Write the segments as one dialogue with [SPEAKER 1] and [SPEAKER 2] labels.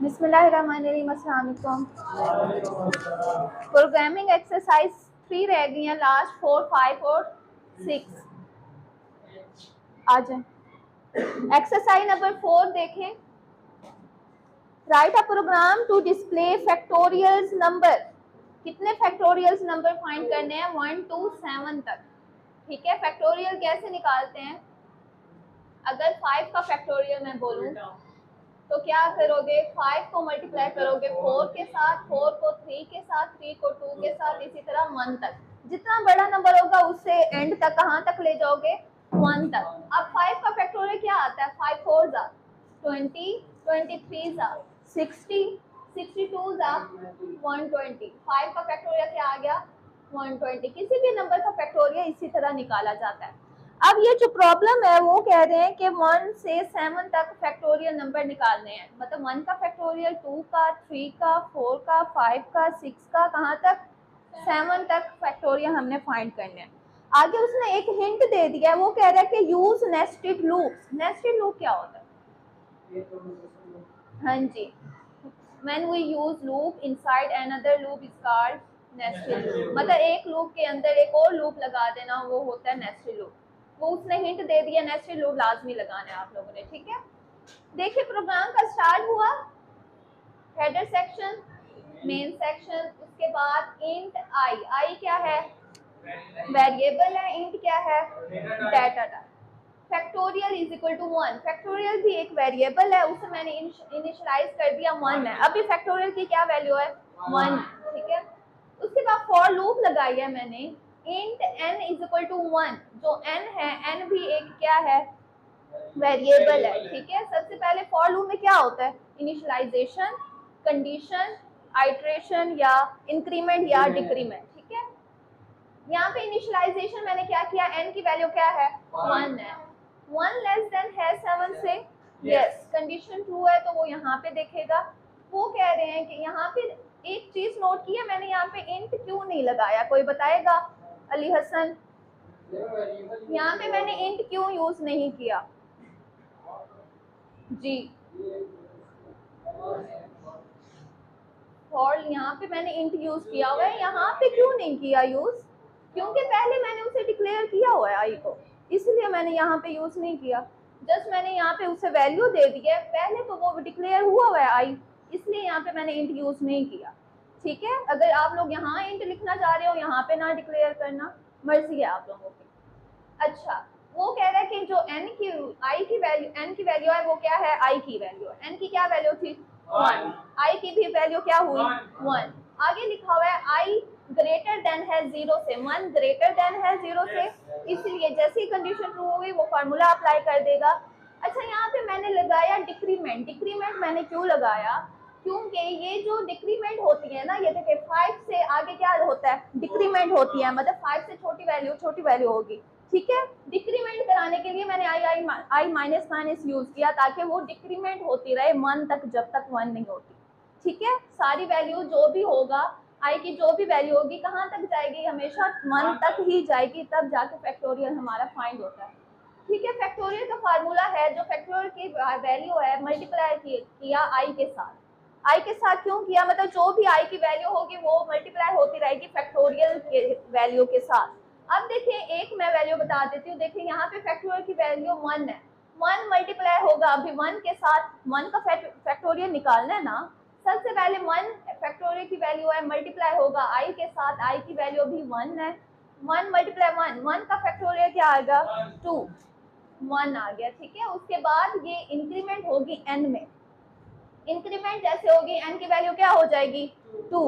[SPEAKER 1] बिस्मिल्लाहिर्रहमानिर्रहीम, अस्सलाम वालेकुम। प्रोग्रामिंग एक्सरसाइज 3 रह गई हैं, लास्ट 4, 5 और 6 आ जाए। एक्सरसाइज नंबर 4 देखें। Write a program to display factorials number. कितने फैक्टोरियल्स नंबर फाइंड करने हैं? 1 to 7 तक। ठीक है, फैक्टोरियल कैसे निकालते हैं? अगर 5 का फैक्टोरियल मैं बोलूं तो क्या करोगे? 5 को मल्टीप्लाई करोगे 4 के साथ, 4 को 3 के साथ, 3 को 2 के साथ, इसी तरह 1 तक। जितना बड़ा नंबर होगा उससे एंड तक कहाँ तक ले जाओगे? 1 तक। अब 5 का फैक्टोरियल क्या आता है? 5 4 जा 20, 23 जा 60, 62 जा 120। 5 का फैक्टोरियल क्या आ गया? 120। किसी भी नंबर का फैक्टोरियल इसी तरह निकाला जाता है। अब ये जो प्रॉब्लम है वो कह रहे हैं कि 1 से 7 तक फैक्टोरियल नंबर निकालने हैं। मतलब 1 का फैक्टोरियल, 2 का, 3 का, 4 का, 5 का, 6 का, कहाँ तक? 7 तक फैक्टोरियल हमने फाइंड करने हैं। आगे उसने एक हिंट दे दिया है, वो कह रहा है कि use nested loops. Nested loop क्या होता है? हाँ जी, when we use loop inside another loop is called nested loop। मतलब एक लूप के अंदर एक और लूप लगा देना, वो होता है नेस्टेड लूप। वो उसने हिंट दे दिया, नेस्टेड लूप लाजमी लगाना है आप लोगों ने। ठीक है, देखिए प्रोग्राम का स्टार्ट हुआ। हेडर सेक्शन, मेन सेक्शन, उसके बाद इंट आई। आई क्या है? वेरिएबल है। इंट क्या है? Data type. Factorial is equal to 1। Factorial भी एक वेरिएबल है, उसे मैंने इनिशियलाइज कर दिया 1 है। अभी फैक्टोरियल की क्या वैल्यू है? 1। ठीक है, उसके बाद फॉर लूप लगाई है मैंने। Int n is equal to 1। जो n है, n भी एक क्या है? वेरिएबल है। ठीक है, सबसे पहले फॉर लूप में क्या होता है? इनिशियलाइजेशन, कंडीशन, आइट्रेशन या इंक्रीमेंट या डिक्रीमेंट। ठीक है, यहाँ पे इनिशियलाइजेशन मैंने क्या किया? n की वैल्यू क्या है? 1 है। 1 लेस देन है 7 से? यस। कंडीशन ट्रू है तो वो यहाँ पे देखेगा। वो कह रहे हैं कि यहाँ पे एक चीज नोट की है मैंने, यहाँ पे इंट क्यों नहीं लगाया? कोई बताएगा? अली हसन, यहाँ पे मैंने इंट क्यों यूज नहीं किया? जी, और यहाँ पे मैंने इंट यूज किया हुआ है, यहाँ पे क्यों नहीं किया यूज? क्योंकि पहले मैंने उसे डिक्लेयर किया हुआ है आई को, इसलिए मैंने यहाँ पे यूज नहीं किया। जस्ट मैंने यहाँ पे उसे वैल्यू दे दी है, पहले तो वो डिक्लेयर हुआ हुआ है आई, इसलिए यहाँ पे मैंने इंट यूज नहीं किया। ठीक है, अगर आप लोग यहाँ इंट लिखना चाह रहे हो, यहाँ पे ना डिक्लेयर करना, मर्जी है आप लोगों की। अच्छा, वो कह रहा है कि जो n की i की वैल्यू, n की वैल्यू है वो क्या है? i की वैल्यू। n की क्या वैल्यू थी? 1। i की भी वैल्यू क्या हुई? 1। आगे लिखा हुआ है i ग्रेटर देन है 0 से। 1 ग्रेटर देन है 0 से, इसलिए जैसे ही कंडीशन ट्रू होगी वो फार्मूला अप्लाई कर देगा। अच्छा, यहाँ पे मैंने लगाया डिक्रीमेंट। डिक्रीमेंट मैंने क्यों लगाया? क्योंकि ये जो डिक्रीमेंट होती है ना, ये देखिए 5 से आगे क्या होता है? डिक्रीमेंट होती है, मतलब 5 से छोटी वैल्यू होगी। ठीक है, डिक्रीमेंट कराने के लिए मैंने आई माइनस माइनस यूज किया, ताकि वो डिक्रीमेंट होती रहे 1 तक, जब तक 1 नहीं होती। ठीक है, सारी वैल्यू जो भी होगा, आई की जो भी वैल्यू होगी कहाँ तक जाएगी? हमेशा 1 तक ही जाएगी, तब जाके फैक्टोरियल हमारा फाइंड होता है। ठीक है, फैक्टोरियल का फार्मूला है, जो फैक्टोरियल की वैल्यू है मल्टीप्लाई किया आई के साथ। आई के साथ क्यों किया? मतलब जो भी आई की वैल्यू होगी वो मल्टीप्लाई होती रहेगी फैक्टोरियल के वैल्यू के साथ। अब देखिए, एक मैं वैल्यू बता देती हूँ। देखिए यहाँ पे फैक्टोरियल की वैल्यू 1 है, 1 मल्टीप्लाई होगा अभी 1 के साथ। 1 का फैक्टोरियल निकालना है ना, सबसे पहले 1 फैक्टोरियल की वैल्यू है, मल्टीप्लाई होगा आई के साथ, आई की वैल्यू भी 1 है। 1 मल्टीप्लाई 1, 1 का फैक्टोरियल क्या आएगा? 2। 1 आ गया। ठीक है, उसके बाद ये इंक्रीमेंट होगी n में। इंक्रीमेंट जैसे होगी, n की वैल्यू क्या हो जाएगी? 2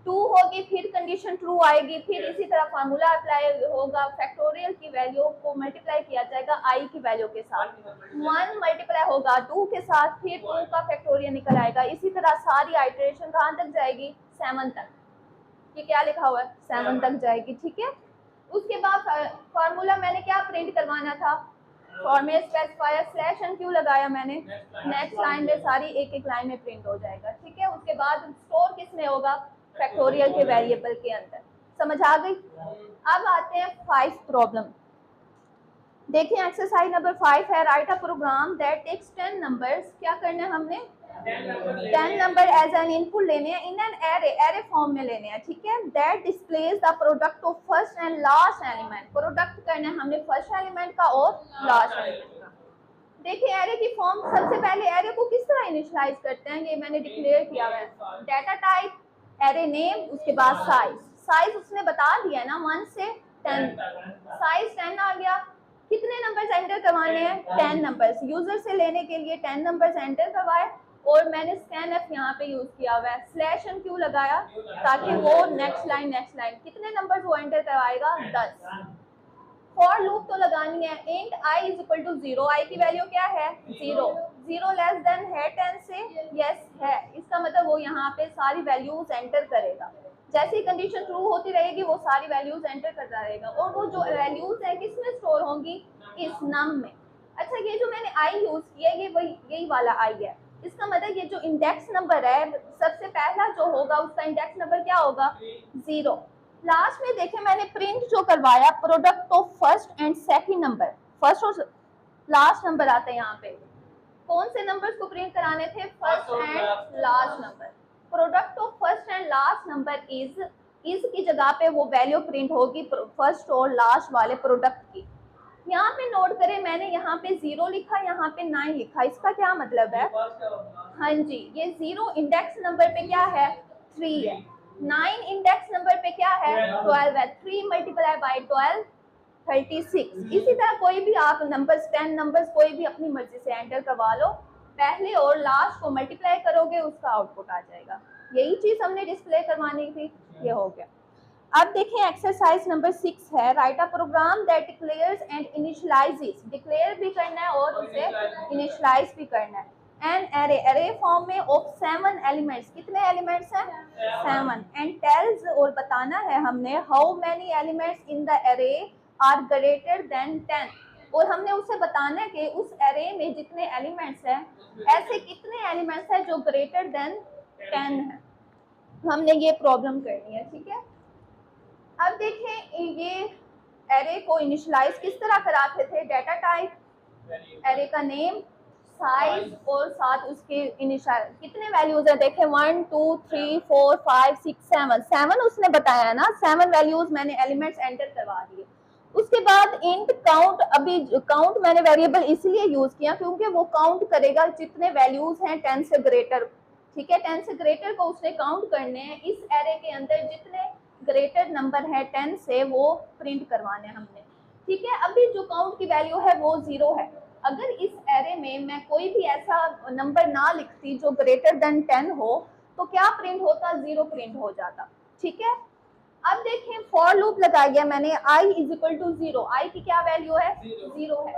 [SPEAKER 1] होगी, फिर कंडीशन ट्रू आएगी, फिर इसी तरह फार्मूला अप्लाई होगा, फैक्टोरियल की वैल्यू को मल्टीप्लाई किया जाएगा आई की वैल्यू के साथ। 1 मल्टीप्लाई होगा 2 के साथ, फिर 2 का फैक्टोरियल निकल आएगा। इसी तरह सारी आइटरेशन कहाँ तक जाएगी? 7 तक। ये क्या लिखा हुआ है? 7 तक जाएगी। ठीक है, उसके बाद फार्मूला मैंने क्या प्रिंट करवाना था? फॉर्मेट स्पेसिफायर स्लैश एन क्यों लगाया मैंने? नेक्स्ट लाइन में सारी एक एक लाइन में प्रिंट हो जाएगा। ठीक है, उसके बाद स्टोर किस में होगा? फैक्टोरियल के वेरिएबल के अंदर। समझ आ गई? अब आते हैं 5 प्रॉब्लम। देखिए एक्सरसाइज नंबर 5 है, write a program that takes 10 numbers. क्या करना है हमने? 10 नंबर एज एन इनपुट लेने हैं इन एन एरे फॉर्म में लेने हैं, ठीक है। That displays the product of first and last element, product करना है हमने फर्स्ट एलिमेंट का और लास्ट एलिमेंट का। देखिए एरे की फॉर्म, सबसे पहले एरे को किस तरह इनिशियलाइज करते हैं, ये मैंने डिक्लेयर किया हुआ है। डाटा टाइप, एरे नेम, उसके बाद साइज। साइज उसने बता दिया है ना 1 से 10, साइज 10 आ गया। कितने नंबर्स एंटर करवाने हैं, 10 नंबर्स। यूजर से लेने के लिए 10 नंबर्स एंटर करवाए और मैंने स्कैनफ यहाँ पे यूज किया हुआ है। स्लैश एंड क्यों लगाया, ताकि वो नेक्स्ट लाइन कितने नंबर्स वो एंटर करवाएगा, 10। फॉर लूप तो लगानी है। Int i is equal to 0, i की वैल्यू क्या है, 0। 0 लेस देन है 10 से, यस है। इसका मतलब वो यहाँ पे सारी वैल्यूज एंटर करेगा। जैसी कंडीशन ट्रू होती रहेगी वो सारी वैल्यूज एंटर करता रहेगा, और वो जो वैल्यूज हैं किस में स्टोर होंगी, इस नम में। अच्छा, ये जो मैंने i यूज किया ये यही वाला i है। इसका मतलब ये जो इंडेक्स नंबर है सबसे पहला जो होगा उसका इंडेक्स नंबर क्या होगा, 0। लास्ट में देखें मैंने प्रिंट जो करवाया product of first and second number, first और लास्ट नंबर आते हैं यहाँ पे। कौन से नंबर्स को प्रिंट कराने थे, first and last number. Product of first and last number is की जगह पे वो वैल्यू प्रिंट होगी फर्स्ट और लास्ट वाले प्रोडक्ट की। यहाँ पे नोट करें मैंने यहाँ पे 0 लिखा, यहाँ पे 9 लिखा। इसका क्या मतलब है, हाँ जी, ये 0 इंडेक्स नंबर पे क्या है, 3 है। 9 इंडेक्स नंबर पे क्या है, 12 है। 3 मल्टीप्लाई बाय 12 36। इसी तरह कोई भी आप नंबर्स 10 नंबर्स कोई भी अपनी मर्जी से एंटर करवा लो, पहले और लास्ट को मल्टीप्लाई करोगे उसका आउटपुट आ जाएगा। यही चीज हमने डिस्प्ले करवानी थी, ये हो गया। अब देखें एक्सरसाइज नंबर 6 है, write a program that declares and initializes. Declare भी करना है और उसे इनिशियलाइज भी करना है। एन एरे, एरे फॉर्म में ऑफ 7 एलिमेंट्स। कितने एलिमेंट्स हैं, 7। एंड टेल्स, और बताना है हमने how many elements in the array are greater than 10। और हमने उसे बताना है कि उस एरे में जितने एलिमेंट्स हैं ऐसे कितने एलिमेंट्स हैं जो ग्रेटर देन 10 है। हमने ये प्रॉब्लम करनी है, ठीक है। अब देखें ये एरे को इनिशियलाइज किस तरह कराते थे, डाटा टाइप, एरे का नेम, साइज और साथ उसके इनिशियल कितने वैल्यूज है। देखें 1 2 3 4 5 6 7 उसने बताया ना, 7 वैल्यूज मैंने एलिमेंट्स एंटर करवा दिए। उसके बाद इंट काउंट, अभी काउंट मैंने वेरिएबल इसलिए यूज किया क्योंकि वो काउंट करेगा जितने वैल्यूज हैं 10 से ग्रेटर, ठीक है। 10 से ग्रेटर को उसने काउंट करने हैं। इस एरे के अंदर जितने ग्रेटर नंबर है 10 से वो प्रिंट करवाने हमने, ठीक है। अभी जो काउंट की वैल्यू है वो 0 है। अगर इस एरे में मैं कोई भी ऐसा नंबर ना लिखती जो ग्रेटर देन 10 हो तो क्या प्रिंट होता, 0 प्रिंट हो जाता, ठीक है। अब देखें फॉर लूप लगाया गया मैंने, i is equal to 0। i की क्या वैल्यू है, 0 है।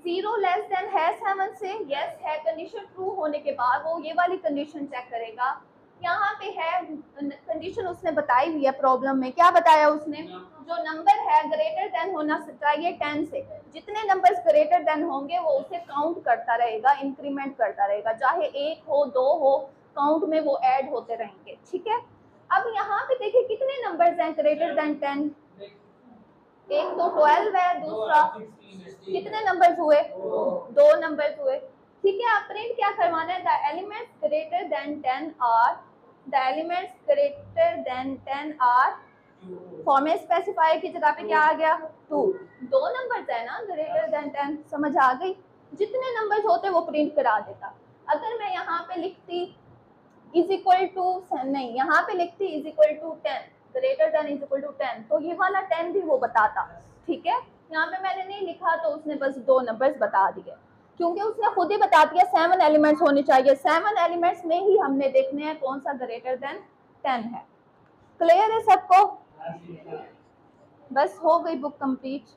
[SPEAKER 1] 0 लेस देन है 7 से, यस है। कंडीशन ट्रू होने के बाद वो ये वाली कंडीशन चेक करेगा। यहाँ पे है कंडीशन उसने बताई हुई है प्रॉब्लम में, क्या बताया उसने, जो नंबर है ग्रेटर देन होना चाहिए 10 से। जितने नंबर्स ग्रेटर देन होंगे वो उसे काउंट करता रहेगा, इंक्रीमेंट करता रहेगा, चाहे 1 हो 2 हो, काउंट में वो ऐड होते रहेंगे, ठीक है। अब यहाँ पे देखिए कितने नंबर्स हैं ग्रेटर देन 10, एक तो 12 है, दूसरा कितने नंबर्स हुए, 2 नंबर्स हुए, ठीक है। आप प्रिंट क्या करवाना है, the elements greater than 10 are, the elements greater than 10 are, format specifier की जगह पे क्या आ गया, 2। 2 नंबर्स है ना ग्रेटर देन 10, समझ आ गई। जितने नंबर्स होते वो प्रिंट करा देता। अगर मैं यहाँ पे लिखती इज इक्वल टू, नहीं यहाँ पे लिखती is equal to 10, greater than is equal to 10, तो ये वाला 10 भी वो बताता, ठीक है। यहाँ पे मैंने नहीं लिखा तो उसने बस 2 नंबर्स बता दिए, क्योंकि उसने खुद ही बता दिया 7 एलिमेंट्स होने चाहिए। 7 एलिमेंट्स में ही हमने देखने हैं कौन सा ग्रेटर देन 10 है। क्लियर है सबको, बस हो गई बुक कंप्लीट।